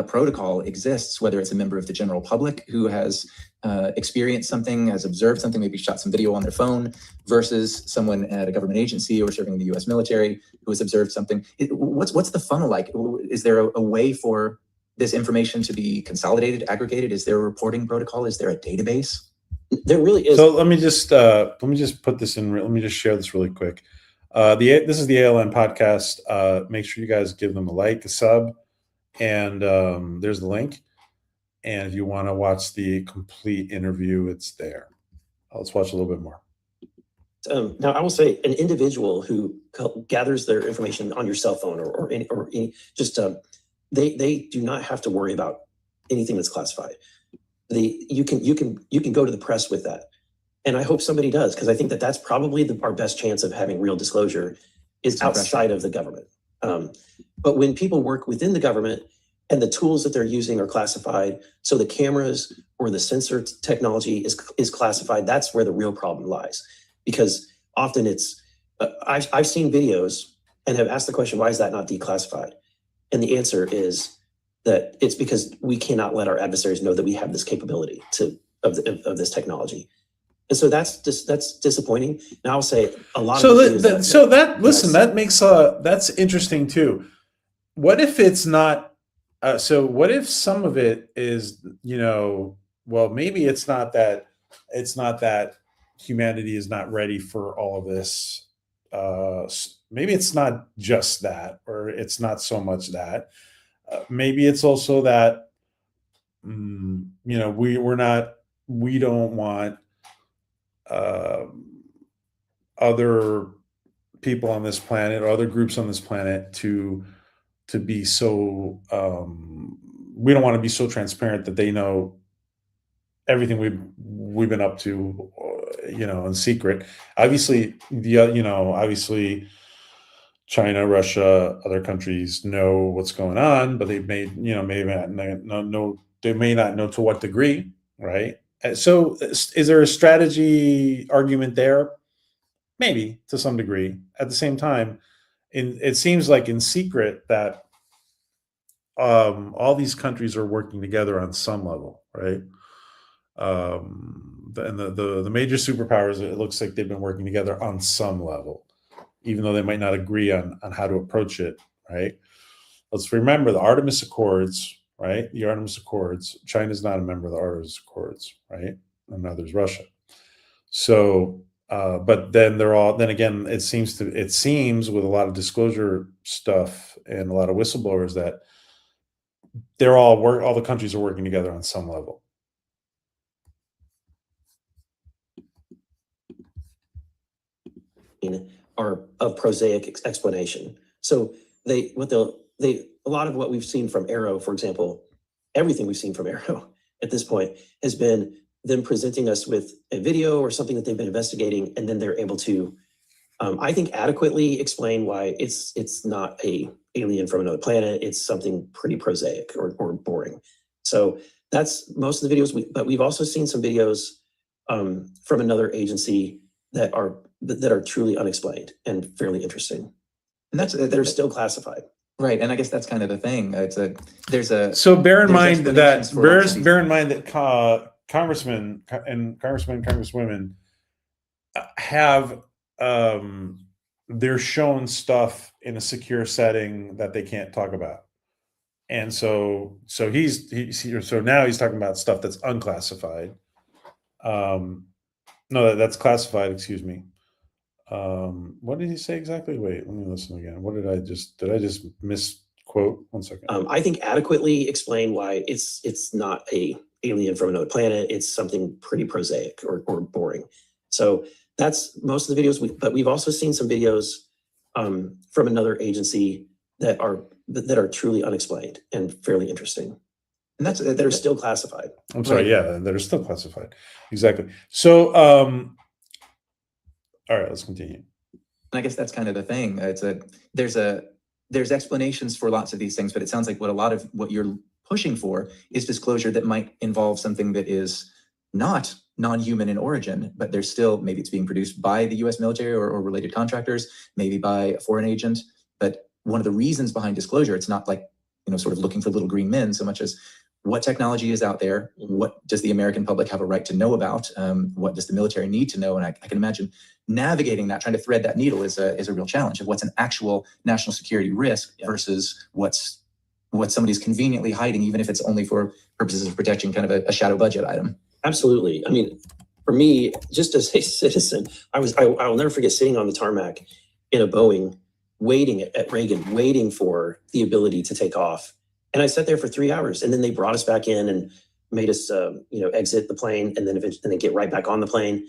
protocol exists, whether it's a member of the general public who has experienced something, has observed something, maybe shot some video on their phone, versus someone at a government agency or serving in the U.S. military who has observed something. What's the funnel like? Is there a way for this information to be consolidated, aggregated? Is there a reporting protocol? Is there a database? There really is. So let me just put this in. Let me just share this really quick. This is the ALN podcast. Make sure you guys give them a like, a sub, and there's the link. And if you want to watch the complete interview, it's there. Let's watch a little bit more. Now, I will say, an individual who gathers their information on your cell phone or any, they do not have to worry about anything that's classified. You can go to the press with that. And I hope somebody does, because I think that's probably our best chance of having real disclosure is outside of the government. But when people work within the government and the tools that they're using are classified, so the cameras or the sensor technology is classified, that's where the real problem lies. Because often it's, I've seen videos and have asked the question, why is that not declassified? And the answer is that it's because we cannot let our adversaries know that we have this capability of this technology. And so that's disappointing. And I'll say a lot So of that makes that's interesting too. What if it's not? So what if some of it is, well, maybe it's not that humanity is not ready for all of this. Maybe it's not just that, or it's not so much that. Maybe it's also that, we don't want other people on this planet or other groups on this planet to be so, we don't want to be so transparent that they know everything we've been up to, in secret. Obviously, obviously China, Russia, other countries know what's going on, but they may not know to what degree, right? So is there a strategy argument there? Maybe to some degree. At the same time, it seems like in secret that all these countries are working together on some level, right? And the major superpowers, it looks like they've been working together on some level, even though they might not agree on how to approach it, right? Let's remember the Artemis Accords, right? The Artemis Accords. China's not a member of the Artemis Accords, right? And neither is Russia. So, but then then again, it seems with a lot of disclosure stuff and a lot of whistleblowers that all the countries are working together on some level. Are of prosaic explanation. So a lot of what we've seen from Arrow, for example, everything we've seen from Arrow at this point has been them presenting us with a video or something that they've been investigating, and then they're able to, I think, adequately explain why it's not a alien from another planet. It's something pretty prosaic or boring. So that's most of the videos. But we've also seen some videos from another agency that are truly unexplained and fairly interesting. And they're still classified. Right, and I guess that's kind of the thing. So bear in mind that congressmen and congresswomen have they're shown stuff in a secure setting that they can't talk about, and so now he's talking about stuff that's unclassified. No, that's classified. Excuse me. What did he say exactly? Wait, let me listen again. What did I just misquote? 1 second. I think adequately explain why it's not a alien from another planet. It's something pretty prosaic or boring. So that's most of the videos. But we've also seen some videos from another agency that are truly unexplained and fairly interesting. And that are still classified. I'm sorry. Right. Yeah, that are still classified. Exactly. So, all right, let's continue. And I guess that's kind of the thing. There's explanations for lots of these things, but it sounds like what you're pushing for is disclosure that might involve something that is not non-human in origin, but there's still, maybe it's being produced by the US military or related contractors, maybe by a foreign agent. But one of the reasons behind disclosure, it's not like, sort of looking for little green men so much as what technology is out there, what does the American public have a right to know about, what does the military need to know? And I can imagine navigating that, trying to thread that needle is a real challenge of what's an actual national security risk versus what somebody's conveniently hiding, even if it's only for purposes of protecting kind of a shadow budget item. Absolutely. I mean, for me, just as a citizen, I will never forget sitting on the tarmac in a Boeing, waiting at Reagan, waiting for the ability to take off. And I sat there for 3 hours, and then they brought us back in and made us, exit the plane, and then eventually get right back on the plane.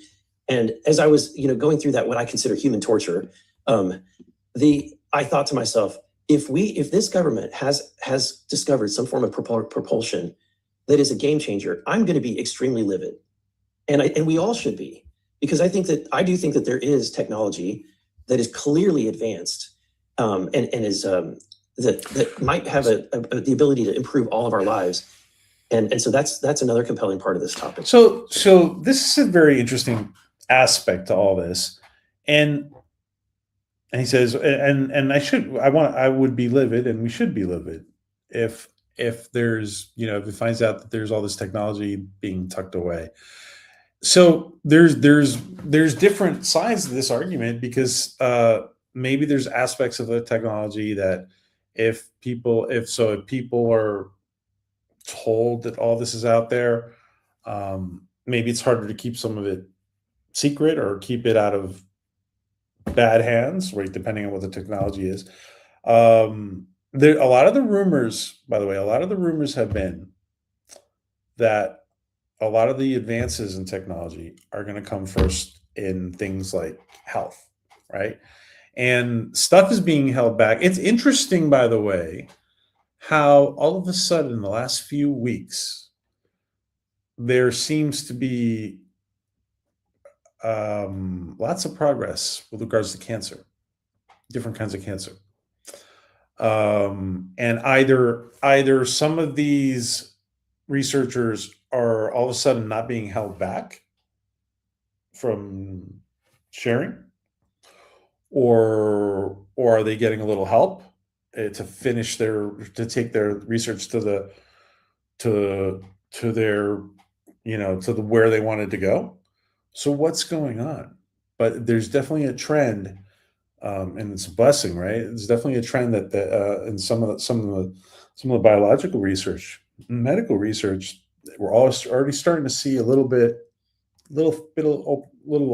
And as I was, going through that, what I consider human torture, I thought to myself, if this government has discovered some form of propulsion that is a game changer, I'm going to be extremely livid, and we all should be, because I do think that there is technology that is clearly advanced, and is that might have the ability to improve all of our lives. And so that's another compelling part of this topic. So this is a very interesting aspect to all this, and he says, and I would be livid, and we should be livid if there's, if it finds out that there's all this technology being tucked away. So there's different sides to this argument, because maybe there's aspects of the technology that if people are told that all this is out there, maybe it's harder to keep some of it secret or keep it out of bad hands, right? Depending on what the technology is. A lot of the rumors, by the way, have been that a lot of the advances in technology are going to come first in things like health, right? And stuff is being held back. It's interesting, by the way, how all of a sudden in the last few weeks, there seems to be lots of progress with regards to cancer, different kinds of cancer. And either some of these researchers are all of a sudden not being held back from sharing, or are they getting a little help to take their research to where they wanted to go. So what's going on? But there's definitely a trend, and it's a blessing, right? There's definitely a trend that in some of the biological research, medical research, we're already starting to see a little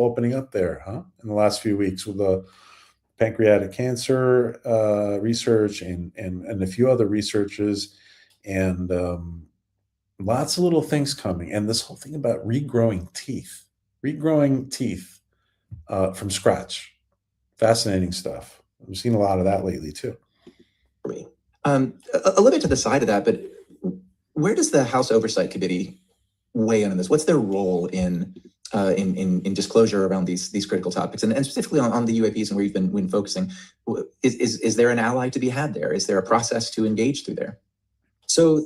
opening up there, in the last few weeks with the pancreatic cancer research and a few other researches, and lots of little things coming. And this whole thing about regrowing teeth from scratch. Fascinating stuff. We've seen a lot of that lately too. For me. A little bit to the side of that, but where does the House Oversight Committee weigh in on this? What's their role in disclosure around these critical topics, and specifically on the UAPs and where you've been focusing? Is there an ally to be had there? Is there a process to engage through there? So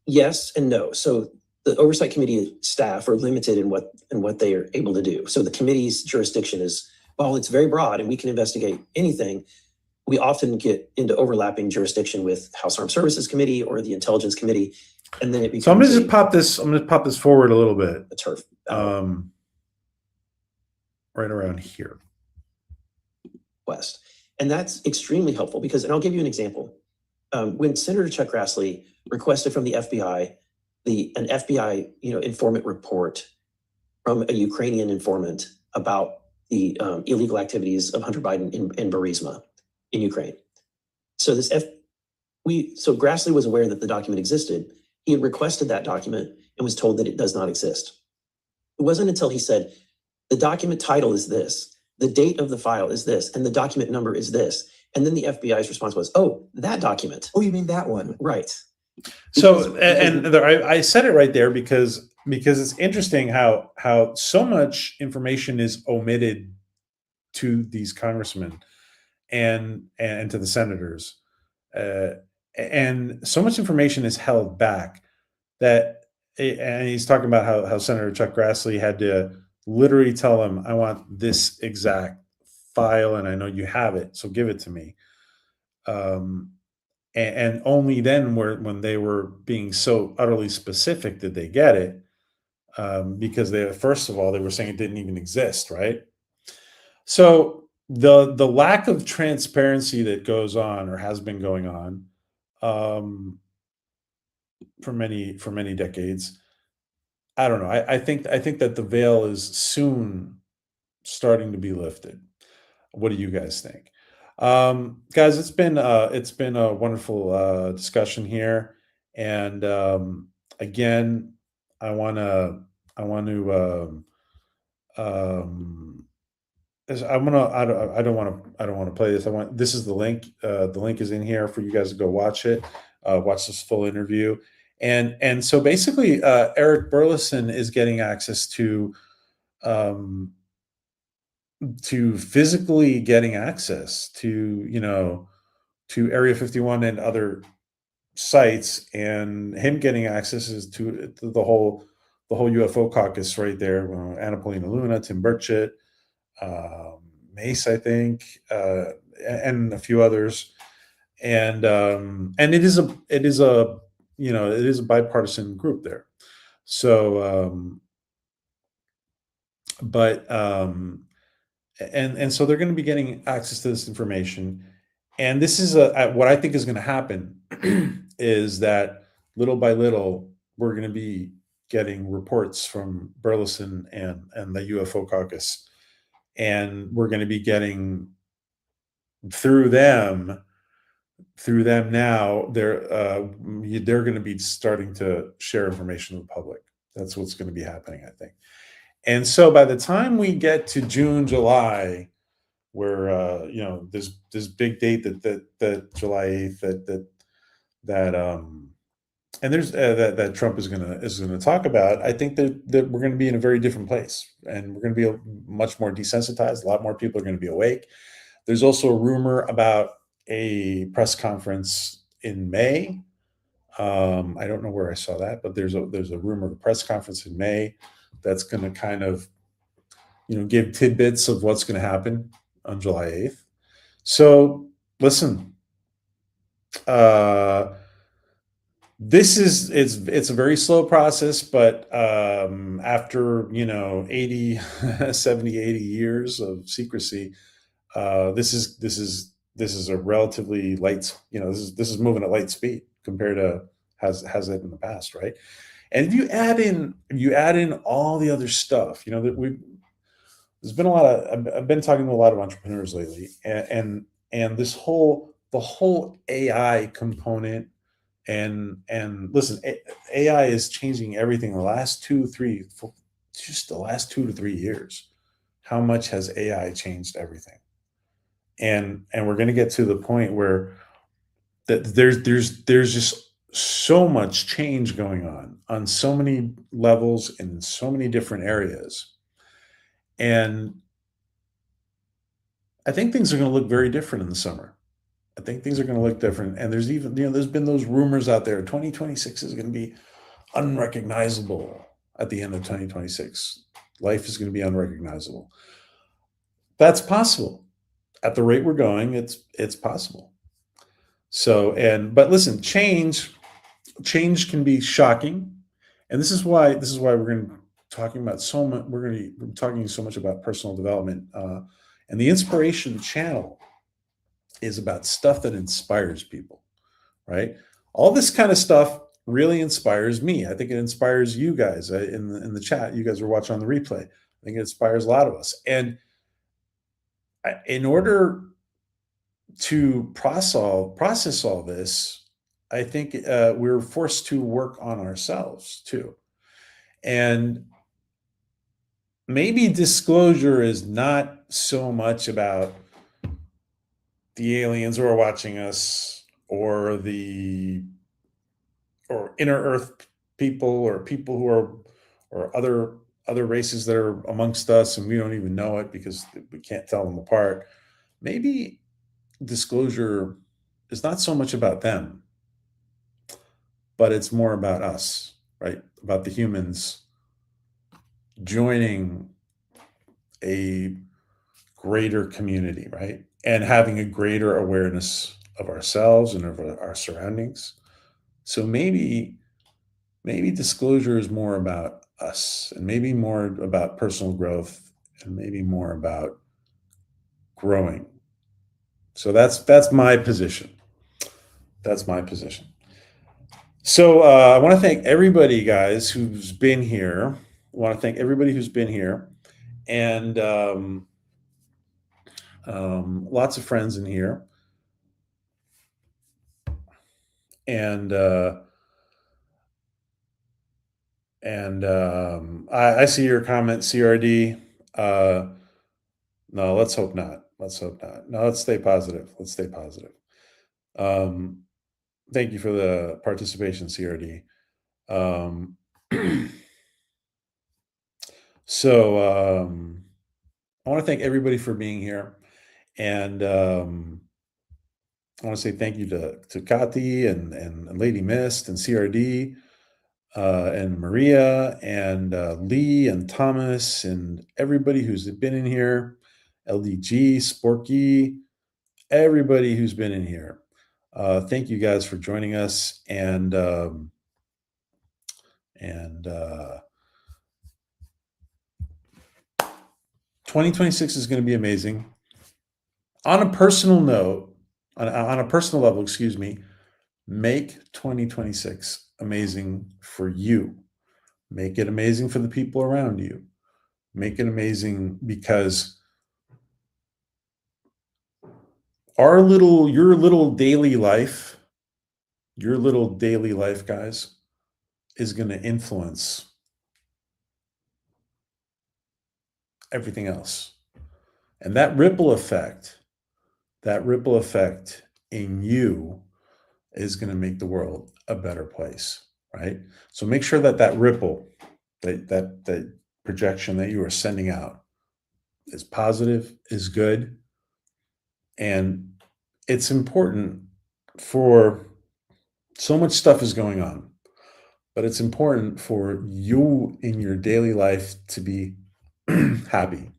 yes and no. So the Oversight Committee staff are limited in what they are able to do. So the committee's jurisdiction is, while it's very broad and we can investigate anything, we often get into overlapping jurisdiction with House Armed Services Committee or the Intelligence Committee, and then it becomes. So I'm going to pop this forward a little bit. A turf. Right around here. West. And that's extremely helpful because, and I'll give you an example. When Senator Chuck Grassley requested from the FBI, an FBI, informant report from a Ukrainian informant about the illegal activities of Hunter Biden in Burisma in Ukraine. So so Grassley was aware that the document existed. He had requested that document and was told that it does not exist. It wasn't until he said, the document title is this, the date of the file is this, and the document number is this. And then the FBI's response was, oh, that document. Oh, you mean that one? Right. So, I said it right there because it's interesting how so much information is omitted to these congressmen and to the senators, and so much information is held back that, and he's talking about how Senator Chuck Grassley had to literally tell him, I want this exact file, and I know you have it, so give it to me. And only then, when they were being so utterly specific, did they get it, because first of all, they were saying it didn't even exist, right? So the lack of transparency that goes on or has been going on for many decades, I don't know. I think that the veil is soon starting to be lifted. What do you guys think? Guys, it's been a wonderful discussion here, and again, I don't want to play this. This is the link. The link is in here for you guys to go watch it. Watch this full interview, and so basically, Eric Burlison is getting access to physically getting access to, you know, to Area 51 and other sites, and him getting access is to the whole UFO caucus right there. Anna Paulina Luna, Tim Burchett, Mace, I think, and a few others. And it is a you know, it is a bipartisan group there. So and so they're going to be getting access to this information, and this is what I think is going to happen is that little by little we're going to be getting reports from Burleson and the UFO caucus, and we're going to be getting through them now. They're going to be starting to share information with the public. That's what's going to be happening, I think. And so by the time we get to June, July, where you know, this big date that July 8th and there's that Trump is gonna talk about, I think that we're going to be in a very different place, and we're going to be much more desensitized. A lot more people are going to be awake. There's also a rumor about a press conference in May. I don't know where I saw that, but there's a rumor of a press conference in May that's going to kind of, you know, give tidbits of what's going to happen on July 8th. So listen, it's a very slow process, but after, you know, 70, 80 years of secrecy, this is a relatively light, you know, this is moving at light speed compared to has it in the past, right? And if you add in all the other stuff, you know, that there's been a lot of, I've been talking to a lot of entrepreneurs lately, and the whole AI component, and listen, AI is changing everything the last 2 to 3 years. How much has AI changed everything? And we're going to get to the point where there's just so much change going on so many levels in so many different areas. And I think things are going to look very different in the summer. I think things are going to look different. And there's even, you know, there's been those rumors out there. 2026 is going to be unrecognizable at the end of 2026. Life is going to be unrecognizable. That's possible. At the rate we're going, it's possible. So, but listen, change can be shocking. And this is why we're going to be talking about so much. We're going to be talking so much about personal development. And the Inspiration Channel is about stuff that inspires people, right? All this kind of stuff really inspires me. I think it inspires you guys in the chat. You guys are watching on the replay. I think it inspires a lot of us. And in order to process all this, I think we're forced to work on ourselves too. And maybe disclosure is not so much about the aliens who are watching us, or inner Earth people, or people who are, or other races that are amongst us and we don't even know it because we can't tell them apart. Maybe disclosure is not so much about them, but it's more about us, right? About the humans joining a greater community, right? And having a greater awareness of ourselves and of our surroundings. So maybe disclosure is more about us, and maybe more about personal growth, and maybe more about growing. So that's my position. That's my position. So I want to thank everybody, guys, who's been here. I want to thank everybody who's been here, and lots of friends in here. And I see your comment, CRD. No, let's hope not. Let's hope not. No, let's stay positive. Let's stay positive. Thank you for the participation, CRD. So I want to thank everybody for being here. And I want to say thank you to Kati and Lady Mist and CRD and Maria and Lee and Thomas and everybody who's been in here, LDG, Sporky, everybody who's been in here. Thank you guys for joining us. And 2026 is going to be amazing. On a personal note, on a personal level, excuse me, make 2026 amazing for you. Make it amazing for the people around you. Make it amazing because your little daily life, guys, is going to influence everything else. And that ripple effect in you is going to make the world a better place, right? So make sure that ripple, that projection that you are sending out is positive, is good. And it's important for so much stuff is going on, but it's important for you in your daily life to be happy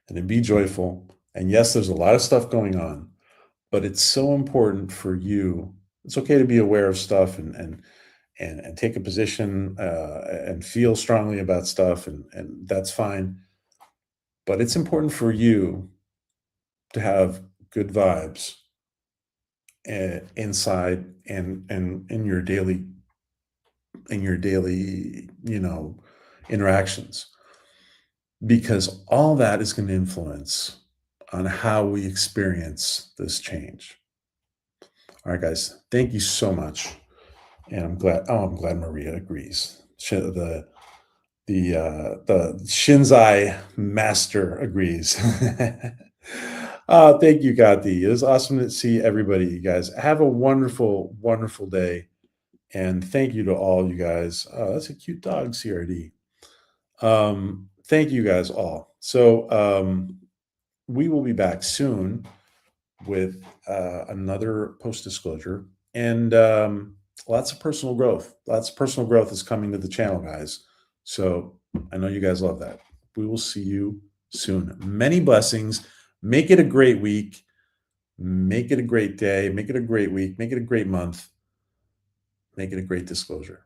and to be joyful. And yes, there's a lot of stuff going on, but it's so important for you. It's okay to be aware of stuff and take a position and feel strongly about stuff, and that's fine. But it's important for you to have good vibes inside and in your daily interactions, because all that is going to influence on how we experience this change. All right, guys, thank you so much. And I'm glad Maria agrees. The Shinzai master agrees. Thank you, Gati. It was awesome to see everybody. You guys have a wonderful, wonderful day. And thank you to all you guys. That's a cute dog, CRD. Thank you guys all. So we will be back soon with another post disclosure and lots of personal growth. Lots of personal growth is coming to the channel, guys. So I know you guys love that. We will see you soon. Many blessings. Make it a great week. Make it a great day. Make it a great week. Make it a great month. Make it a great disclosure.